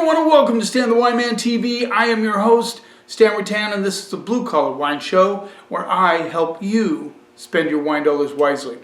everyone, and welcome to Stan the Wine Man TV. I am your host, Stan Rattan, and this is the Blue Collar Wine Show, where I help you spend your wine dollars wisely.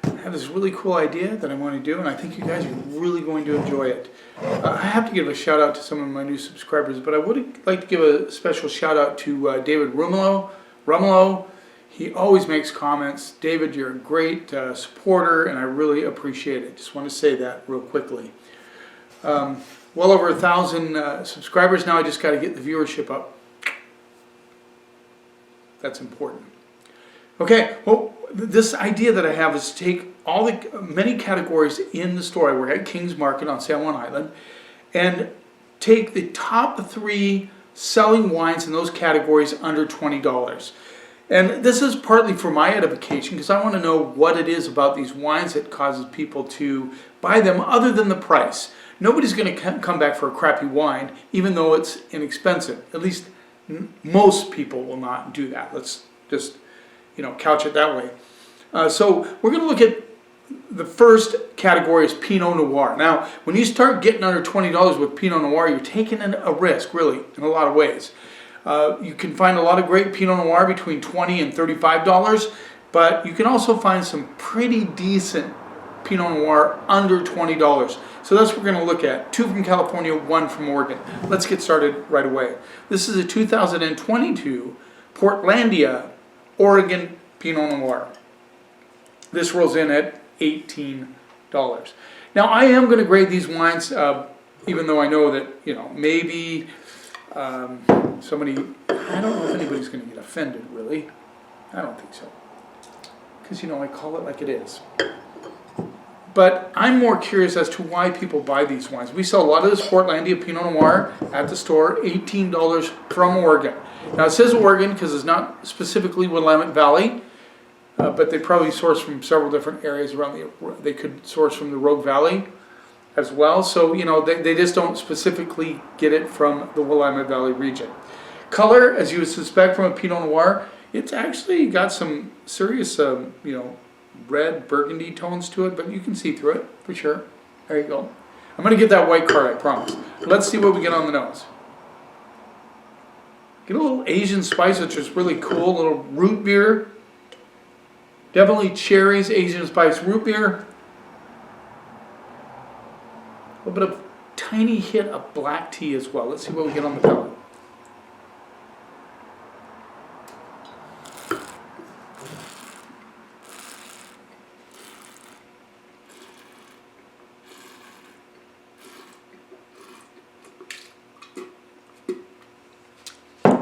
I have this really cool idea that I want to do, and I think you guys are really going to enjoy it. I have to give a shout out to some of my new subscribers, but I would like to give a special shout out to David Rumelo. He always makes comments. David, you're a great supporter, and I really appreciate it. Just want to say that real quickly. Well over 1,000 subscribers now. I just got to get the viewership up. That's important. Okay, well, this idea that I have is to take all the many categories in the store. I work at King's Market on San Juan Island, and take the top 3 selling wines in those categories under $20. And this is partly for my edification, because I want to know what it is about these wines that causes people to buy them other than the price. Nobody's going to come back for a crappy wine, even though it's inexpensive. At least most people will not do that. Let's just, couch it that way. So we're going to look at the first category is Pinot Noir. Now, when you start getting under $20 with Pinot Noir, you're taking a risk, really, in a lot of ways. You can find a lot of great Pinot Noir between $20 and $35, but you can also find some pretty decent Pinot Noir under $20. So that's what we're going to look at. 2 from California, 1 from Oregon. Let's get started right away. This is a 2022 Portlandia, Oregon Pinot Noir. This rolls in at $18. Now, I am going to grade these wines, even though I know that, maybe somebody, I don't know if anybody's going to get offended, really. I don't think so. Because, I call it like it is. But I'm more curious as to why people buy these wines. We sell a lot of this Portlandia Pinot Noir at the store, $18 from Oregon. Now it says Oregon because it's not specifically Willamette Valley, but they probably source from several different areas around they could source from the Rogue Valley as well. So, they just don't specifically get it from the Willamette Valley region. Color, as you would suspect from a Pinot Noir, it's actually got some serious, red burgundy tones to it, but you can see through it for sure. There you go. I'm going to get that white card, I promise. Let's see what we get on the nose. Get a little Asian spice, which is really cool. A little root beer. Definitely cherries, Asian spice, root beer. A little bit of tiny hit of black tea as well. Let's see what we get on the palate.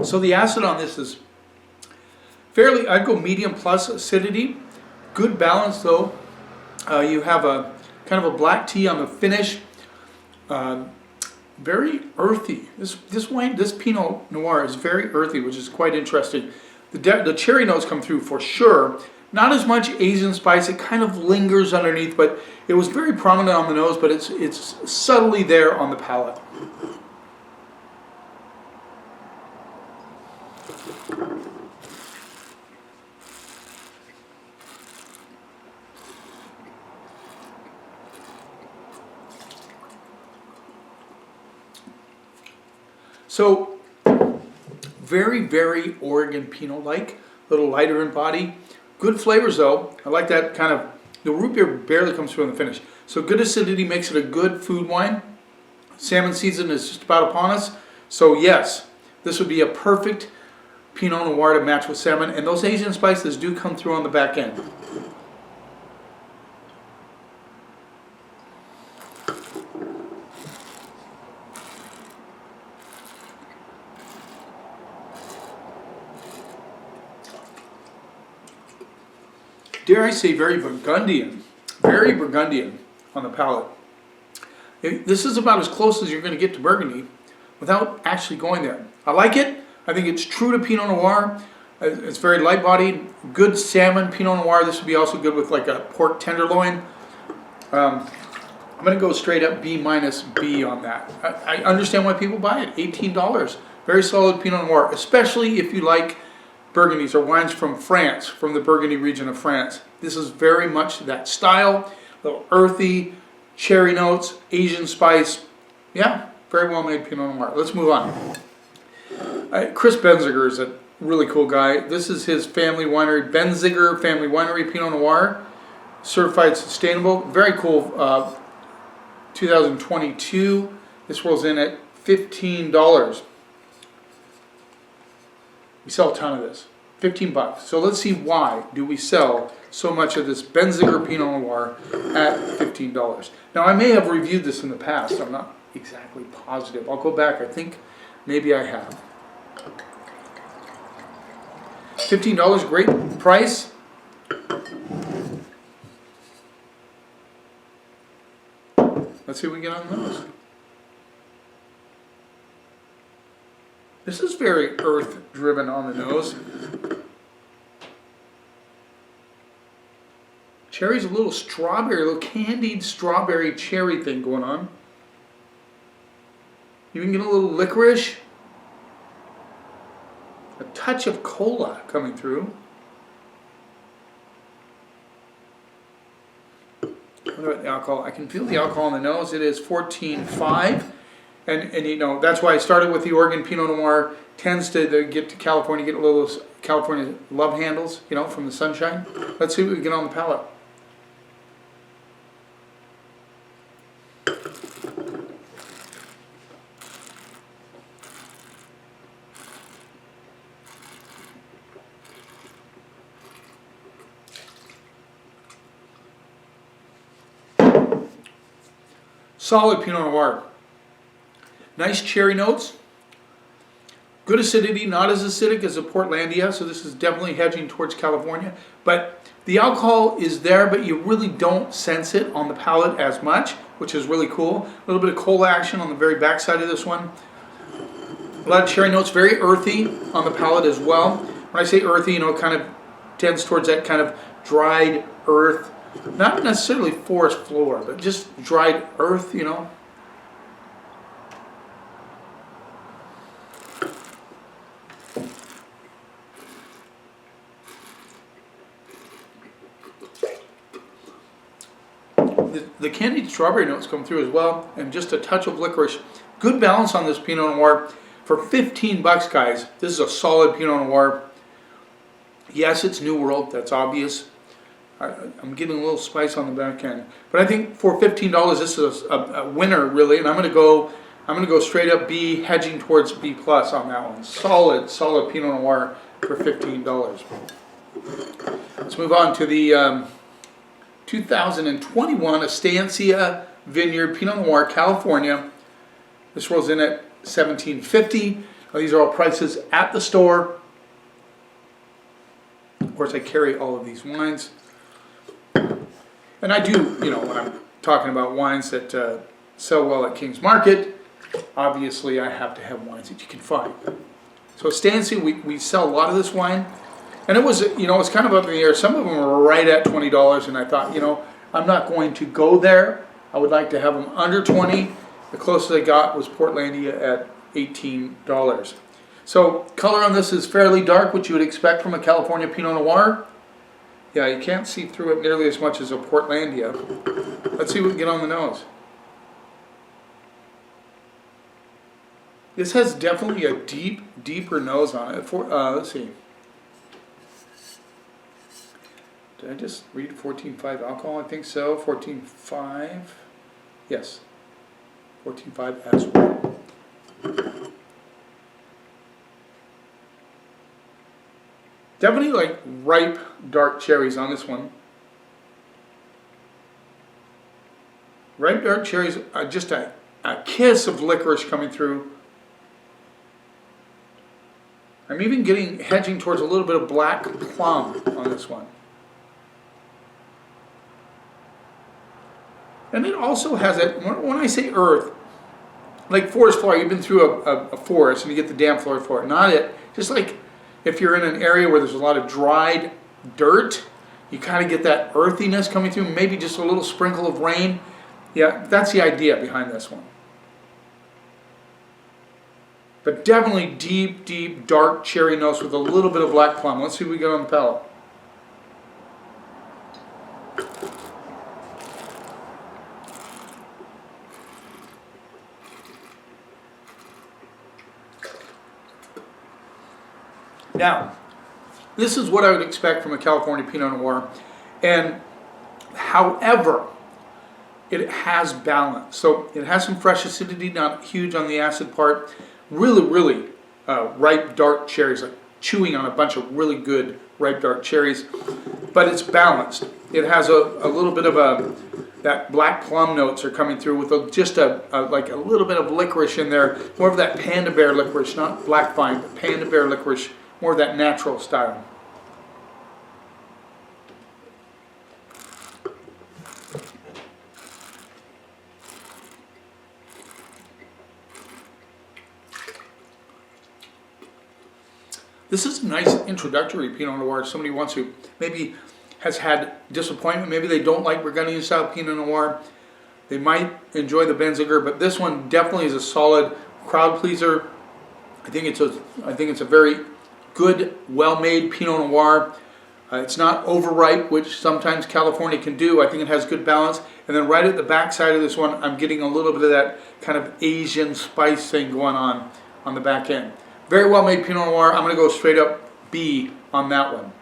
So the acid on this is fairly, I'd go medium plus acidity. Good balance though. You have a kind of a black tea on the finish. Very earthy. This wine, this Pinot Noir is very earthy, which is quite interesting. The cherry notes come through for sure. Not as much Asian spice. It kind of lingers underneath, but it was very prominent on the nose, but it's subtly there on the palate. So, very, very Oregon Pinot-like, a little lighter in body. Good flavors though. I like that kind of, the root beer barely comes through in the finish. So good acidity makes it a good food wine. Salmon season is just about upon us. So yes, this would be a perfect Pinot Noir to match with salmon. And those Asian spices do come through on the back end. Dare I say very Burgundian on the palate. This is about as close as you're going to get to Burgundy without actually going there. I like it. I think it's true to Pinot Noir. It's very light-bodied, good salmon Pinot Noir. This would be also good with like a pork tenderloin. I'm going to go straight up B minus B on that. I understand why people buy it. $18. Very solid Pinot Noir, especially if you like Burgundies or wines from France, from the Burgundy region of France. This is very much that style, a little earthy, cherry notes, Asian spice. Yeah, Very well made Pinot Noir. Let's move on. Chris Benziger is a really cool guy. This is his family winery, Benziger Family Winery Pinot Noir, certified sustainable. Very cool. 2022. This rolls in at $15. We sell a ton of this. 15 bucks. So let's see why do we sell so much of this Benziger Pinot Noir at $15. Now I may have reviewed this in the past. I'm not exactly positive. I'll go back. I think maybe I have. $15, great price. Let's see what we get on those. This is very earth driven on the nose. Cherry's a little strawberry, a little candied strawberry cherry thing going on. You can get a little licorice. A touch of cola coming through. What about the alcohol? I can feel the alcohol in the nose. It is 14.5. And you know, that's why I started with the Oregon Pinot Noir. Tends to get to California, get a little California love handles, you know, from the sunshine. Let's see what we get on the palate. Solid Pinot Noir. Nice cherry notes. Good acidity, not as acidic as a Portlandia, so this is definitely hedging towards California. But the alcohol is there, but you really don't sense it on the palate as much, which is really cool. A little bit of cola action on the very back side of this one. A lot of cherry notes, very earthy on the palate as well. When I say earthy, you know, it kind of tends towards that kind of dried earth. Not necessarily forest floor, but just dried earth, you know. The candied strawberry notes come through as well, and just a touch of licorice. Good balance on this Pinot Noir. For 15 bucks, guys, this is a solid Pinot Noir. Yes, it's New World, that's obvious. I'm getting a little spice on the back end, but I think for $15, this is a winner, really. And I'm gonna go straight up B, hedging towards B plus on that one. Solid Pinot Noir for $15. Let's move on to the 2021 Estancia Vineyard Pinot Noir, California. This rolls in at $17.50. These are all prices at the store. Of course, I carry all of these wines. And I do, you know, when I'm talking about wines that sell well at King's Market, obviously I have to have wines that you can find. So Estancia, we sell a lot of this wine. And it was, you know, it's kind of up in the air. Some of them were right at $20, and I thought, you know, I'm not going to go there. I would like to have them under 20. The closest I got was Portlandia at $18. So color on this is fairly dark, which you would expect from a California Pinot Noir. Yeah, you can't see through it nearly as much as a Portlandia. Let's see what we get on the nose. This has definitely a deeper nose on it. Let's see. Did I just read 14.5 alcohol? I think so. 14.5. Yes. 14.5 as well. Definitely like ripe dark cherries on this one. Ripe dark cherries, just a kiss of licorice coming through. I'm even getting hedging towards a little bit of black plum on this one. And it also has that, when I say earth, like forest floor, you've been through a forest and you get the damp floor for it. Not it, just like if you're in an area where there's a lot of dried dirt, you kind of get that earthiness coming through, maybe just a little sprinkle of rain. Yeah, that's the idea behind this one. But definitely deep, dark cherry notes with a little bit of black plum. Let's see what we get on the palate. Now, this is what I would expect from a California Pinot Noir, and however, it has balance. So it has some fresh acidity, not huge on the acid part. Really ripe dark cherries, like chewing on a bunch of really good ripe dark cherries. But it's balanced. It has a little bit of that black plum notes are coming through with just like a little bit of licorice in there. More of that Panda Bear licorice, not black vine, but Panda Bear licorice. More of that natural style. This is a nice introductory Pinot Noir. Somebody wants to, maybe has had disappointment. Maybe they don't like Burgundian style Pinot Noir. They might enjoy the Benziger, but this one definitely is a solid crowd pleaser. I think it's a very good, well-made Pinot Noir. It's not overripe, which sometimes California can do. I think it has good balance. And then right at the back side of this one, I'm getting a little bit of that kind of Asian spice thing going on the back end. Very well made Pinot Noir. I'm going to go straight up B on that one.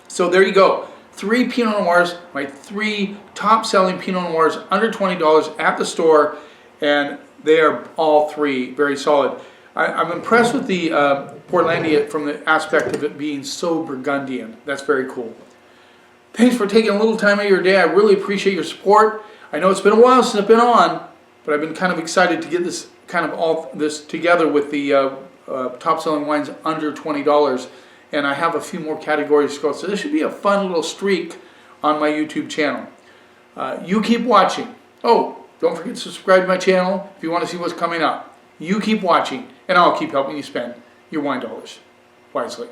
So there you go. 3 Pinot Noirs, my 3 top selling Pinot Noirs under $20 at the store, and they are all 3 very solid. I'm impressed with the Portlandia from the aspect of it being so Burgundian. That's very cool. Thanks for taking a little time out of your day. I really appreciate your support. I know it's been a while since I've been on, but I've been kind of excited to get this kind of all this together with the top selling wines under $20, and I have a few more categories to go, so this should be a fun little streak on my YouTube channel. You keep watching. Oh, don't forget to subscribe to my channel if you want to see what's coming up. You keep watching, and I'll keep helping you spend your wine dollars wisely.